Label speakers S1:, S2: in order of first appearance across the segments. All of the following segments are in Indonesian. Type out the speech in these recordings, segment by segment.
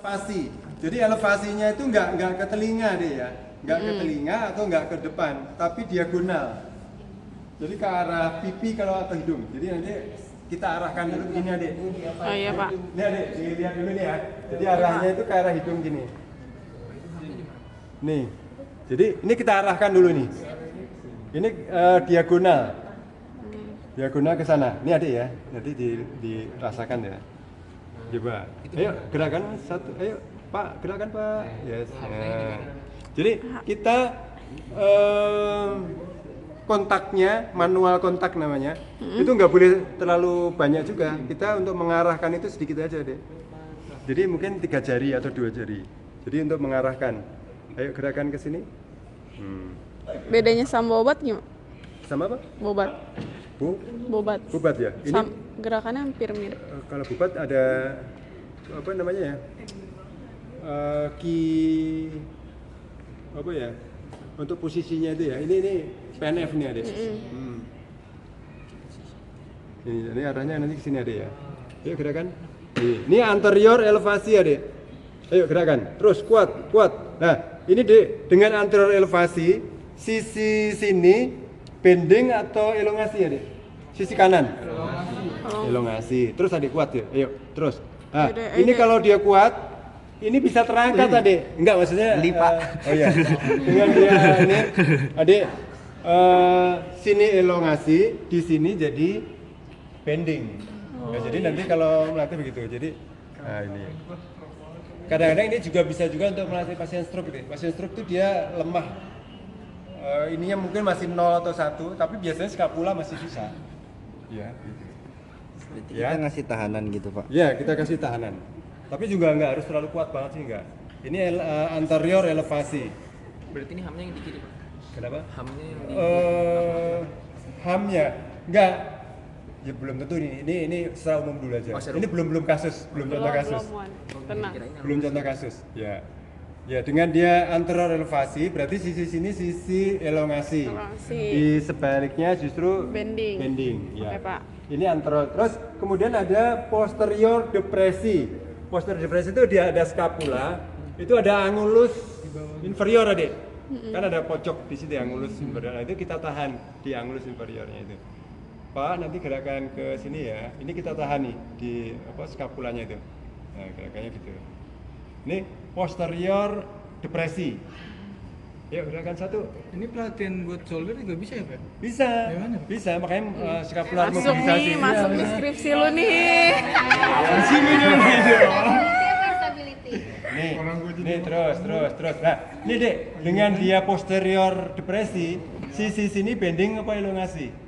S1: elevasi. Jadi elevasinya itu nggak ke telinga deh ya, nggak ke telinga atau nggak ke depan, tapi diagonal. Jadi ke arah pipi kalau atau hidung. Jadi nanti kita arahkan dulu begini adik.
S2: Oh iya Pak.
S1: Ini adik, dilihat dulu nih ya. Jadi arahnya itu ke arah hidung gini. Nih. Jadi ini kita arahkan dulu nih. Ini diagonal. Diagonal ke sana. Ini adik ya. Nanti dirasakan ya. Coba. Ayo gerakan satu. Ayo Pak, gerakan Pak. Yes. Nah. Jadi kita kontaknya, manual kontak namanya, itu nggak boleh terlalu banyak juga. Kita untuk mengarahkan itu sedikit aja deh. Jadi mungkin 3 jari atau 2 jari. Jadi untuk mengarahkan. Ayo gerakan ke sini.
S2: Bedanya sama bobat gimana?
S1: Sama apa?
S2: Bobat. Bobat.
S1: Bobat ya. Ini
S2: gerakannya hampir mirip.
S1: kalau bobat ada apa namanya ya? Apa ya? Untuk posisinya itu ya. Ini PNF nih adik. Ini arahnya nanti ke sini adik ya. Ayo gerakan. Ini anterior elevasi adik. Ayo gerakan. Terus kuat. Nah, ini dengan anterior elevasi, sisi sini bending atau elongasi adik? Sisi kanan. Elongasi. Terus adik kuat ya. Ayo, terus. Nah, ini kalau dia kuat, ini bisa terangkat adik. Enggak maksudnya
S3: lipat.
S1: Oh iya. Dengan dia ini adik sini elongasi, di sini jadi bending. Ya, jadi nanti kalau melatih begitu. Jadi ini. Kadang-kadang ini juga bisa juga untuk melatih pasien stroke deh. Pasien stroke itu dia lemah. Ininya mungkin masih 0 atau 1, tapi biasanya skapula masih bisa. Ya, gitu.
S3: Berarti kita ngasih tahanan gitu, Pak.
S1: Ya, kita kasih tahanan. Tapi juga nggak harus terlalu kuat banget sih, enggak. Ini anterior elevasi.
S4: Berarti ini hamnya yang di kiri, Pak?
S1: Kenapa?
S4: Hamnya yang di
S1: hamnya enggak. Ya belum tentu ini secara umum dulu aja. Ini belum kasus, belum contoh kasus.
S2: Tenang.
S1: Belum contoh kasus. Ya. Ya, dengan dia anterior elevasi berarti sisi sini sisi elongasi. Di sebaliknya justru bending. Ya.
S2: Oke, Pak.
S1: Ini anterior. Terus kemudian ada posterior depresi. Posterior depresi itu dia ada skapula, itu ada angulus inferior adik. Kan ada pojok di situ angulus inferior. Nah, itu kita tahan di angulus inferiornya itu. Pak, nanti gerakan ke sini ya. Ini kita tahan nih di skapulanya itu. Nah, gerakannya gitu. Ini posterior depresi. Yuk gerakan satu.
S5: Ini pelatihan buat shoulder juga bisa ya Pak?
S1: Bisa.
S5: Gimana?
S1: Bisa, makanya scapular
S2: Masuk
S1: mobilisasi.
S2: nih, masuk di skripsi lu nih.
S1: Di sini nih.
S6: Stability.
S1: Nih terus. Nah, ini Dek, dengan dia posterior depresi, sisi sini bending apa elongasi?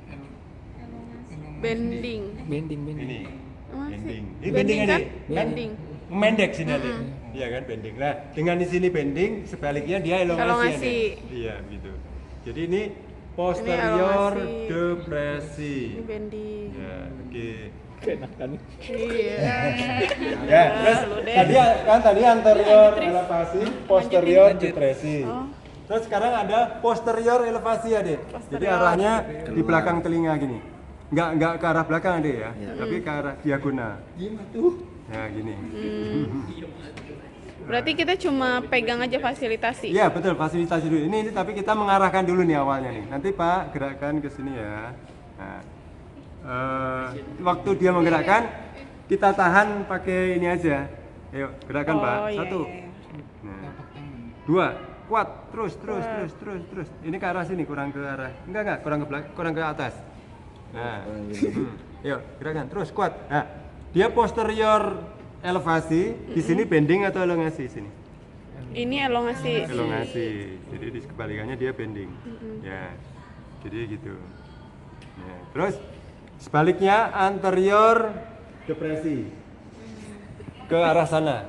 S2: Bending.
S1: Ini.
S2: Masih.
S1: Bending. Ini
S2: Bending
S1: bending
S2: kan?
S1: adik.
S2: Bending.
S1: Mendek sini adik. Iya kan bending. Nah, dengan di sini bending, sebaliknya dia elongasi.
S2: Elongasi.
S1: Adik. Iya, gitu. Jadi ini posterior
S2: elongasi.
S1: depresi.
S2: Ini bending.
S1: Ya, oke.
S2: Iya.
S1: Ya, terus
S2: lu deh.
S1: tadi anterior elevasi, posterior depresi.
S2: Oh.
S1: Terus sekarang ada posterior elevasi ya, Dek. Jadi arahnya di belakang telinga gini. Enggak ke arah belakang, Dek ya, tapi ke arah diagonal.
S5: Gimana tuh?
S1: Ya, gini.
S2: Berarti kita cuma pegang aja fasilitasi.
S1: Iya, betul, fasilitasi dulu. Ini tapi kita mengarahkan dulu nih awalnya nih. Nanti Pak gerakan ke sini ya. Nah, waktu dia menggerakkan, kita tahan pakai ini aja. Ayo, gerakan Pak.
S2: iya,
S1: 1.
S2: iya.
S1: Nah, 2. Kuat, terus. Ini ke arah sini, kurang ke arah. Enggak, kurang ke atas. Nah, yuk, gerakan terus kuat. Nah, dia posterior elevasi, di sini bending atau elongasi sini?
S2: Ini elongasi.
S1: Elongasi. Jadi di kebalikannya dia bending. Ya. Jadi gitu. Ya. Terus sebaliknya anterior depresi. Ke arah sana.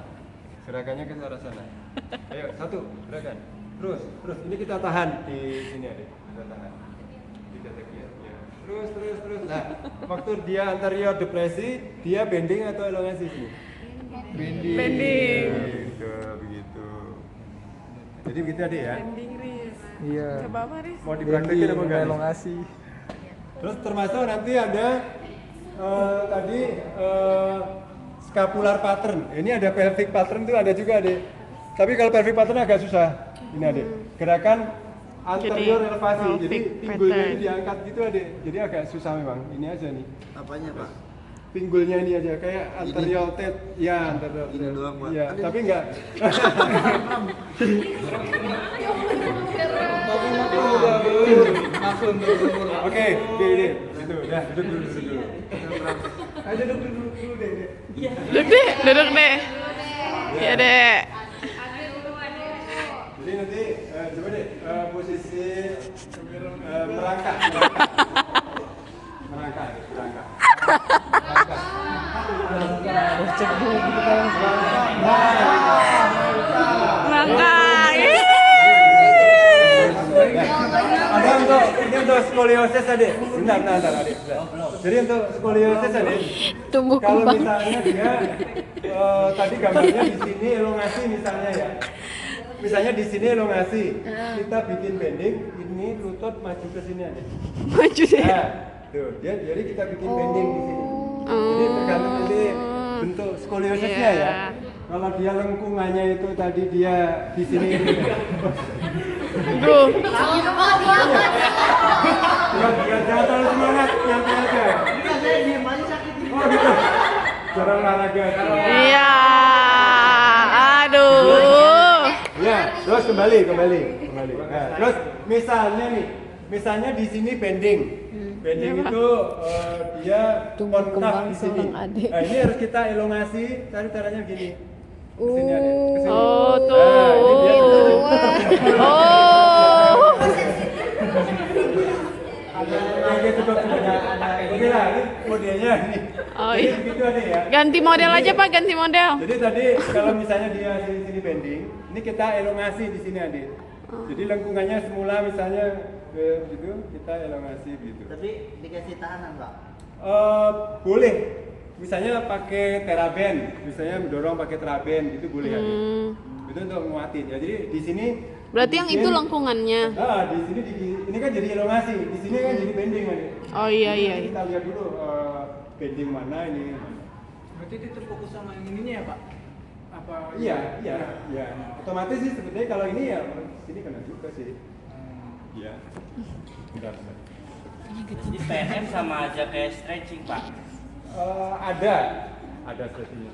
S1: Gerakannya ke arah sana. Ayo, 1, gerakan. Terus. Ini kita tahan di sini ada. Kita tahan. Di detek ya. Terus. Nah, waktu dia anterior depresi, dia bending atau elongasi sini?
S2: Bending.
S1: Begitu. Jadi begitu adik ya.
S2: Bending, Riz.
S3: Iya.
S2: Coba apa, Riz?
S1: Mau dipraktekin apa enggak?
S3: Elongasi.
S1: Terus termasuk nanti ada tadi scapular pattern. Ini ada pelvic pattern tuh ada juga deh. Tapi kalau pelvic pattern agak susah. Ini ada gerakan anterior
S2: Jadi,
S1: elevasi. Jadi
S2: pelvic
S1: pinggulnya
S2: pattern.
S1: ini diangkat gitu ada. Jadi agak susah memang. Ini aja nih.
S3: Apanya pak?
S1: Pinggulnya ini aja kayak anterior tet. Ya anterior.
S3: Ini doang, Pak.
S1: Ya, tapi enggak.
S5: Maklum berumur.
S1: Oke, deh. Itu, ya, duduk dulu. Ayo duduk dulu deh.
S2: Duduk deh. Ya deh.
S1: Jadi nanti coba deh posisi merangkak. Merangkak.
S2: Langkah.
S1: Ada ini untuk skoliosis adik. Bentar adik. Jadi untuk skoliosis adik.
S2: Tumbuh
S1: Kalau
S2: kembang.
S1: misalnya dia tadi gambarnya di sini elongasi misalnya ya. Misalnya di sini elongasi, kita bikin bending, ini lutut maju ke sini adik.
S2: Maju deh.
S1: Nah, tuh, jadi kita bikin bending di sini. Jadi tergantung nanti bentuk skoliosisnya
S2: Iya.
S1: ya. Kalau dia lengkungannya itu tadi dia di sini.
S2: Duh.
S1: Jangan terlalu semangat, nyantai aja. Oh gitu. Cara olahraga.
S2: Iya. Aduh.
S1: Ya, terus kembali. Nah, terus misalnya di sini bending. Bending itu dia
S7: Tumbuh
S1: konkav
S7: kembang
S1: di sini.
S7: seorang adik.
S1: Nah, ini harus kita elongasi, caranya begini. Kesini adik, kesini.
S2: Oh, tuh.
S1: Nah, ini dia tuh.
S2: Oh.
S1: Kayak gitu dok. Oke lah, ini modelnya nih.
S2: Oh,
S1: Jadi
S2: iya.
S1: begitu adik ya.
S2: Ganti model aja Pak, ganti model.
S1: Jadi tadi kalau misalnya dia di sini bending, ini kita elongasi di sini adik. Jadi lengkungannya semula misalnya ke gitu, kita elongasi gitu.
S3: Tapi dikasih tahanan pak?
S1: Boleh. Misalnya pakai teraben, misalnya mendorong pakai teraben itu boleh adik. Itu untuk nguatin. Ya, jadi di sini.
S2: Berarti yang itu
S1: dibikin-
S2: lengkungannya.
S1: Nah, di sini ini kan jadi elongasi, di sini kan jadi bending adik.
S2: Oh iya
S1: Jadi
S2: iya.
S1: Kita lihat dulu bending mana ini.
S5: Berarti itu terfokus sama yang ininya ya pak? Apa?
S1: Iya. Otomatis sih sebetulnya kalau ini ya sini kena juga sih. Iya. Bentar.
S8: Jadi PNM sama aja kayak stretching pak.
S1: Ada stretchingnya.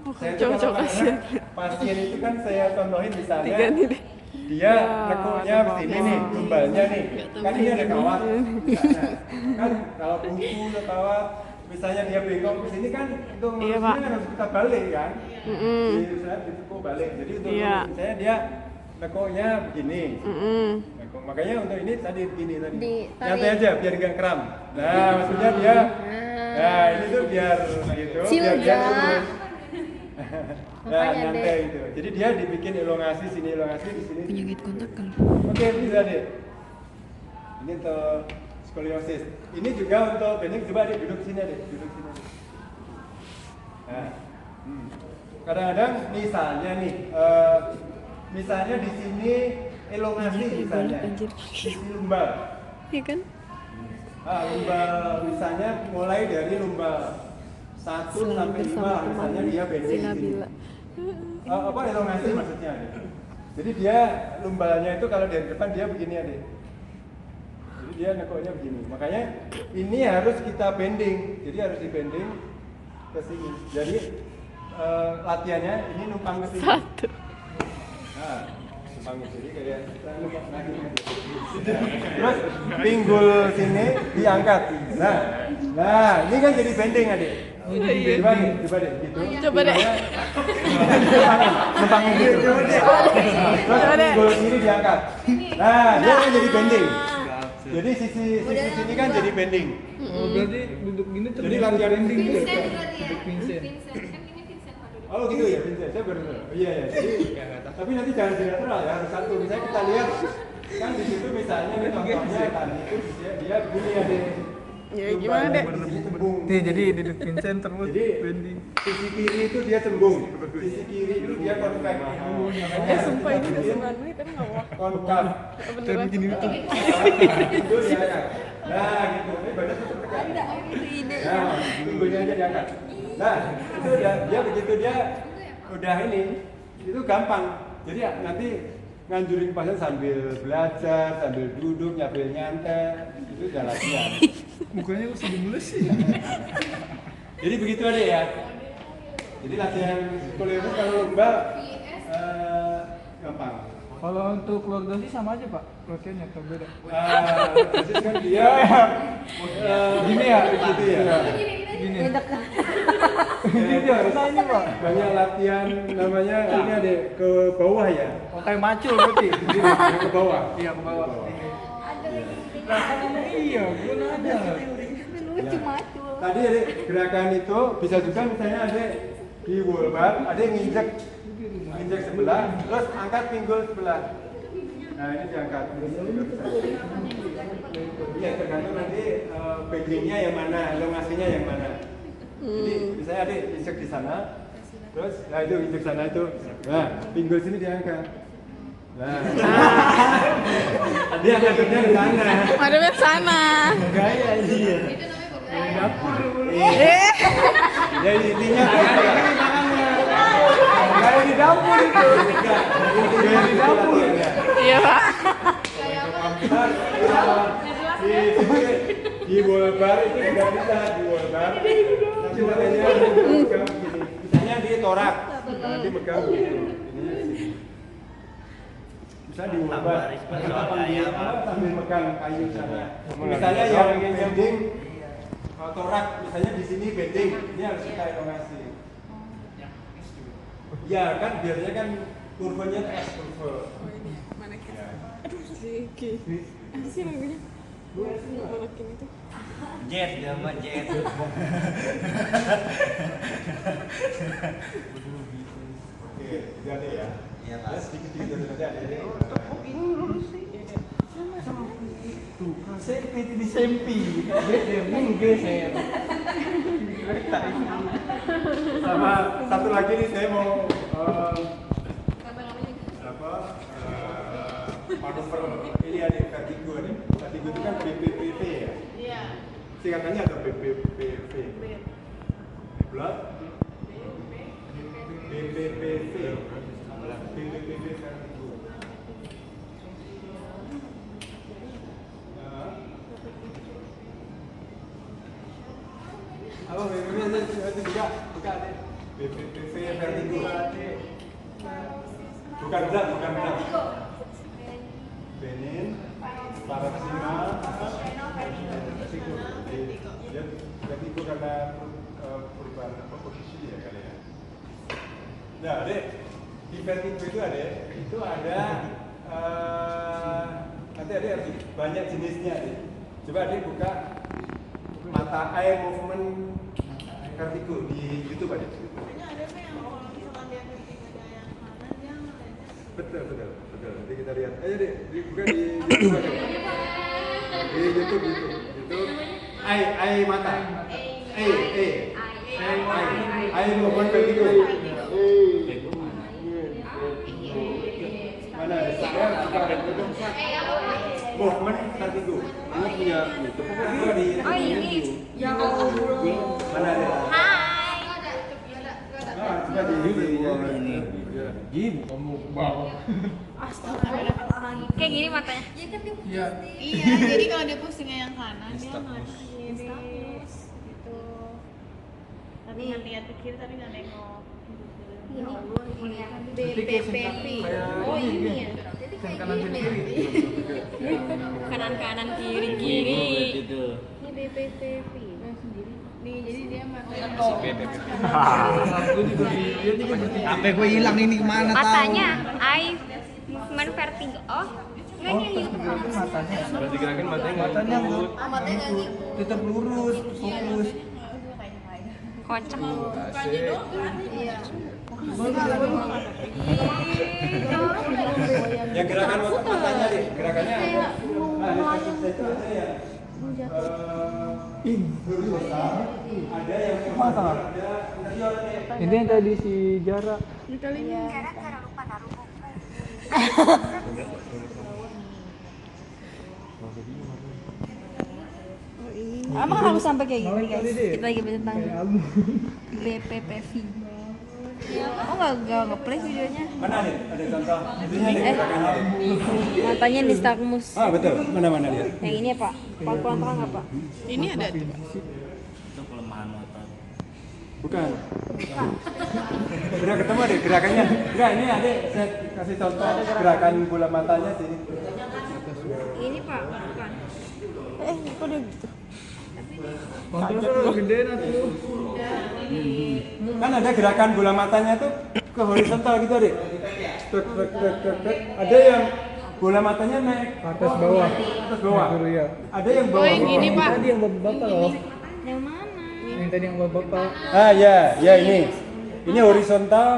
S2: Oh,
S1: Saya tuh
S2: cocok
S1: kalau
S2: kasihan.
S1: pasien itu kan saya contohin misalnya
S2: Diganti deh.
S1: dia lekuknya begini nih, tumbalnya nih, kan ini ada kawat. Nah, kan kalau buku atau kawat, misalnya dia bengkok ke sini kan untuk
S2: Iya,
S1: ngurusnya
S2: Pak.
S1: kan harus kita balik kan.
S2: Mm-mm.
S1: Saya ditekuk balik. Jadi untuk
S2: Iya.
S1: ngurusin saya dia lekuknya begini.
S2: Mm-mm.
S1: Makanya untuk ini tadi begini tadi.
S6: Ditarik.
S1: Nyantai aja biar nggak kram. Nah, maksudnya dia nah ini tuh biar gitu, biar dia
S6: Silga.
S1: lurus. Nah,
S6: Makanya,
S1: nyantai
S6: Dek.
S1: gitu. Jadi dia dibikin elongasi sini elongasi di sini.
S7: Penyakit kontak kan.
S1: Oke, bisa deh. Ini untuk skoliosis. Ini juga untuk bending, coba deh duduk sini deh, duduk sini. Deh. Nah, kadang-kadang misalnya nih, misalnya di sini elongasi misalnya,
S7: anjir.
S1: di sini lumbar.
S7: Iya kan?
S1: Lumbar misalnya mulai dari lumbar 1 sampai 5 misalnya dia bending di sini.
S7: Sinabila.
S1: Apa elongasi maksudnya Adek? Jadi dia lumbalnya itu kalau dari depan dia begini Adek. Jadi dia nekuknya begini. Makanya ini harus kita bending. Jadi harus dibending ke sini. Jadi latihannya ini numpang ke sini.
S2: Satu.
S1: Nah, numpang ke sini kayak numpang lagi. Terus pinggul sini diangkat. Nah, ini kan jadi bending Adek. Coba deh, gitu.
S2: Coba deh.
S1: Numpang gitu. Terus pinggul sini diangkat. Nah, dia kan jadi bending. Jadi sisi sini kan jadi bending.
S5: Oh, berarti duduk gini tuh
S1: Jadi latihan bending gitu.
S6: Vincent berarti ya?
S5: Duduk Vincent.
S6: Vincent, kan ini Vincent Pak duduk.
S1: Oh gitu ya, Vincent. Saya baru tahu. Iya ya. Jadi, tapi nanti jangan bilateral ya, harus satu. Misalnya kita lihat kan di situ misalnya nih contohnya tadi itu dia begini ya deh.
S2: Ya gimana deh?
S1: Cembung.
S5: Nih jadi duduk Vincent terus
S1: Jadi
S5: bending.
S1: sisi kiri itu dia cembung, sisi kiri itu dia konvek.
S2: Sumpah ini udah 9 menit tapi nggak mau.
S1: Konkav.
S2: Beneran.
S1: Itu dia. Nah gitu. Ini badan tuh tertekan. Nah, pinggulnya aja diangkat. Nah, itu dia begitu dia udah ini, itu gampang. Jadi nanti nganjurin pasien sambil belajar, sambil duduk, sambil nyantai, itu udah latihan.
S5: Mukanya kok sedih mulus sih.
S1: Jadi begitu aja ya. Jadi latihan psikologi kalau lomba gampang.
S5: Kalau untuk keluarga sih sama aja pak, latihannya atau beda?
S1: Jadi kan dia gini ya, gitu ya.
S5: Gini. Ini dia, nah ini pak.
S1: Banyak latihan namanya ini ada ke bawah ya.
S5: Oh kayak macul berarti.
S1: Ke bawah.
S5: Iya ke bawah. Iya, gue nanya.
S2: Lucu macul.
S1: Tadi ada gerakan itu bisa juga misalnya ada di wall bar, ada yang nginjek sebelah, terus angkat pinggul sebelah. Nah ini diangkat. Iya tergantung nanti backingnya yang mana, elongasinya yang mana. Jadi misalnya ada injek di sana, terus nah itu injek sana itu, nah pinggul sini diangkat. Nah, dia ngadepnya di sana.
S2: Madepnya sana.
S1: Gaya dia.
S8: Dapur dulu.
S1: Ya intinya kayak di dapur itu. Kayak di dapur.
S2: Iya pak.
S1: Di wallbar itu juga bisa di wallbar. Nanti makanya megang begini. Misalnya di torak, nanti megang gitu. Bisa di wallbar. Sambil megang kayu sana. Misalnya yang bending torak, misalnya di sini bending, ini harus kita elongasi. Ya kan biasanya kan kurvanya S kurva.
S2: Mana kita? Aduh si Ki. Apa sih namanya? Manakin itu.
S8: Jet, nama jet.
S1: Oke, jadi ya.
S3: Iya
S1: Ya
S3: mas.
S1: sedikit-sedikit saja ada.
S5: Tuh, SMP itu di sempi. Beda menggeser.
S1: Sama satu lagi nih saya mau manuver ini ada vertigo nih. Vertigo itu kan BPPV ya.
S6: Iya.
S1: Singkatannya atau BPPV. Blood BPPV. BPPV vertigo. Halo, BPPV itu juga buka deh. BPPV vertigo. Bukan berat. Benin, paroksimal, vertigo. Dia vertigo karena perubahan posisi ya kali ya. Nah, Dek, di vertigo itu ada nanti ada banyak jenisnya deh. Coba Dek buka mata eye movement vertigo di YouTube aja.
S6: Kayaknya ada nih yang kalau misalkan dia vertigonya yang kanan dia ngeliatnya
S1: Betul. Nanti kita lihat. Ayo deh, buka di YouTube aja. Di YouTube. Eye mata. Eye movement vertigo. Mana ada? Saya movement vertigo. Ini punya YouTube.
S6: Oh ini. Ya
S1: Mana ada?
S6: Hai.
S1: Coba di YouTube ini. Gini.
S6: Kayak gini matanya.
S5: Iya.
S6: Iya, jadi kalau dia pusingnya yang kanan dia ngeliatnya gini. Gitu. Tapi ngeliat ke kiri tapi nggak nengok. BPPV. Oh ini ya. Jadi kayak
S5: Kanan
S6: gini.
S2: Kanan kiri kiri.
S8: Itu.
S6: Ini BPPV. Nih, jadi dia matanya.
S5: Aku juga dia juga berarti.
S3: Sampai gue hilang ini kemana tahu?
S6: Matanya eye movement vertigo. Oh, enggak ini yang
S5: Berarti matanya.
S8: Berarti gerakan matanya
S5: Matanya
S6: matanya nggak ngikut.
S5: tetap lurus, fokus.
S2: Kocak.
S6: Iya.
S1: Ya gerakan matanya deh, gerakannya itu ada ya. Berdosa, ada yang
S5: Masa?
S1: ada interior nih.
S5: Ini yang tadi si Jara.
S2: ini.
S6: Emang harus sampai kayak gini guys?
S3: kali deh.
S6: Kita lagi bahas tentang BPPV. Oh nggak play videonya?
S1: Mana nih? Ada contoh? Itunya nih gerakannya.
S6: Matanya nistagmus.
S1: Ah betul. Mana dia?
S6: Yang ini ya Pak? Pelan-pelan terang nggak Pak?
S2: Ini ada tuh, Pak.
S8: Itu kelemahan otot.
S1: Bukan. Udah ketemu deh gerakannya. Enggak, ini adek saya kasih contoh gerakan bola matanya sih.
S6: Ini Pak, bukan.
S2: Kok dia gitu?
S3: Kontrol gede tuh.
S1: Kan ada gerakan bola matanya tuh ke horizontal gitu adek. Tek, tek, tek, tek, tek. Ada yang bola matanya naik
S3: Atas bawah.
S1: atas bawah.
S3: Iya.
S1: Ada yang bawah.
S2: yang gini, Pak.
S3: Tadi yang bapak loh.
S6: Yang mana?
S3: Yang tadi yang bapak.
S1: Ah ya ini. Ini horizontal.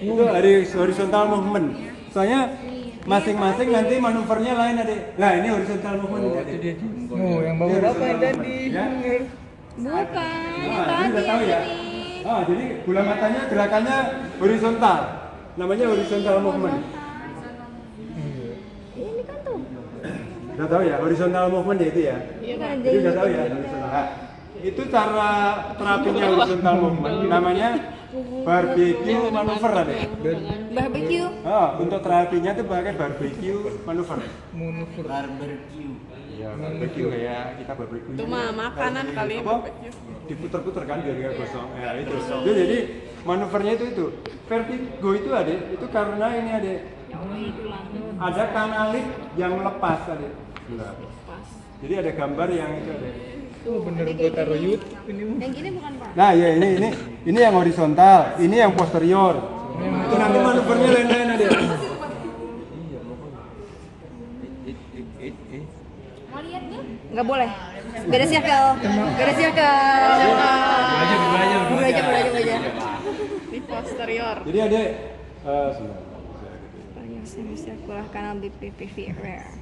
S1: Itu dari horizontal movement. Soalnya masing-masing nanti manuvernya lain adek. Nah ini horizontal movement ini adek.
S3: Oh, yang bawa bapak yang tadi.
S1: Ya.
S6: Bukan, yang
S1: Nah, ini
S6: tadi
S1: udah tahu
S6: yang
S1: ya.
S6: ini.
S1: Ah, jadi bola matanya gerakannya horizontal. Namanya horizontal movement.
S6: Ini kan tuh.
S1: Udah tahu ya, horizontal movement ya itu ya.
S2: Iya, Pak.
S1: Jadi udah tahu ya horizontal. Nah, itu cara terapinya horizontal movement. Namanya barbecue manuver ada.
S6: Barbecue.
S1: Ah, untuk terapinya tuh pakai barbecue manuver.
S3: Manuver.
S8: Barbecue.
S1: Ya, barbecue kayak kita barbecue.
S2: Itu mah makanan kali
S1: Apa?
S2: barbecue.
S1: Diputer-puter kan biar nggak gosong. Ya itu. Jadi manuvernya itu. Vertigo itu ada. Itu karena ini ada. Ada kanalit yang lepas ada. Jadi ada gambar yang itu ada.
S3: Oh, bener gue taruh YouTube ini mah.
S6: Yang ini bukan Pak.
S1: Nah ya ini yang horizontal, ini yang posterior. Itu nanti manuvernya lain-lain ada.
S6: Mau lihat nih? Nggak boleh. Beda circle. Beda circle. Belajar.
S2: Di posterior.
S1: Jadi ada
S6: Yang semicircular kanal BPPV rare.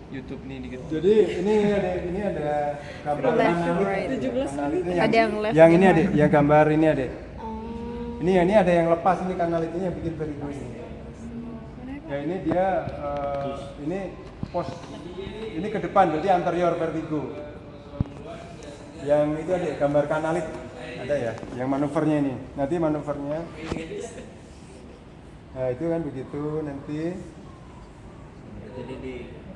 S4: YouTube nih dikit.
S1: jadi ini ada gambar
S6: Left,
S1: kanalit.
S6: right.
S1: Kanalitnya
S2: Ada yang left.
S1: yang ini ada, yang gambar ini ada.
S6: Oh.
S1: Ini ada yang lepas ini kanalitnya yang bikin vertigo ini. Ya ini dia ini pos ini ke depan berarti anterior vertigo. Yang itu ada gambar kanalit ada ya, yang manuvernya ini. Nanti manuvernya. Nah itu kan begitu nanti.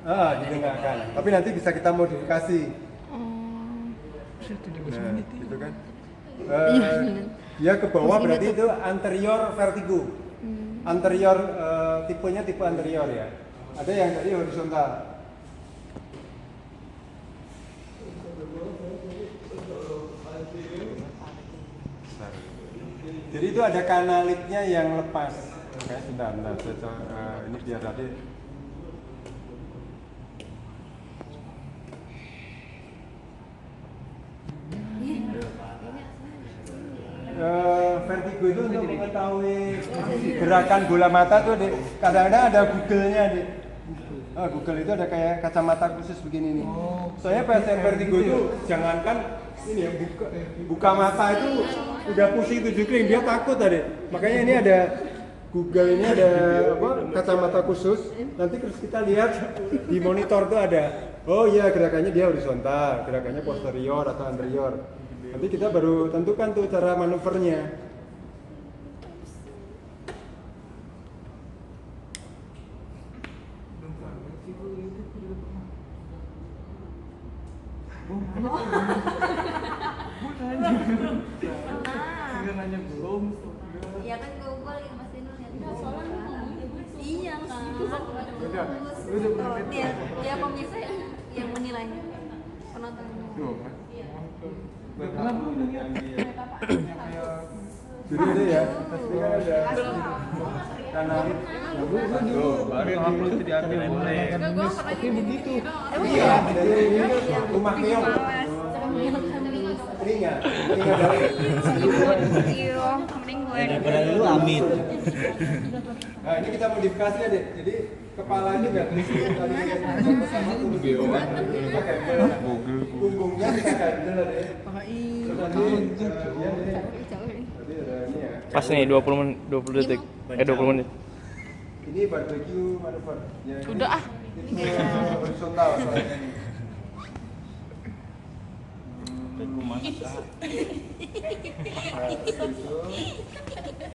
S1: Didengarkan. Tapi nanti bisa kita modifikasi. Nah, gitu kan. Dia ke bawah berarti itu anterior vertigo. Anterior tipenya tipe anterior ya. Ada yang tadi horizontal. Jadi itu ada kanalitnya yang lepas. Oke, bentar. Ini biar tadi. Vertigo itu untuk mengetahui gerakan bola mata tuh kadang-kadang ada Google-nya deh. Google itu ada kayak kacamata khusus begini nih. Soalnya pasien vertigo itu jangankan ini ya buka mata itu udah pusing 7 kling, dia takut tadi. Makanya ini ada Google ini ada kacamata khusus. Nanti terus kita lihat di monitor tuh ada. Oh iya gerakannya dia horizontal, gerakannya posterior atau anterior. Nanti kita baru tentukan tuh cara manuvernya.
S6: Ya kan gue lagi masih lihat. Iya kan. Ya pemirsa yang menilai penonton.
S1: Jadi ini ya, pasti kan ada kanalit.
S4: Baru itu diambil boleh.
S3: Oke begitu.
S1: Iya, dari ini rumah keong. Telinga dari.
S6: Iya, mending gue.
S8: Berarti lu amit.
S1: Nah ini kita modifikasi ya deh. Jadi kepala ini nggak tadi sama punggungnya kita ganjel deh. Terus nanti dia deh. Tadi ada ini ya.
S4: Pas nih 20 detik. 20 menit.
S1: Ini barbecue manuver. Ya, ini
S2: Udah ah.
S1: horizontal soalnya nih.
S8: Aku masak.
S1: Nah, itu.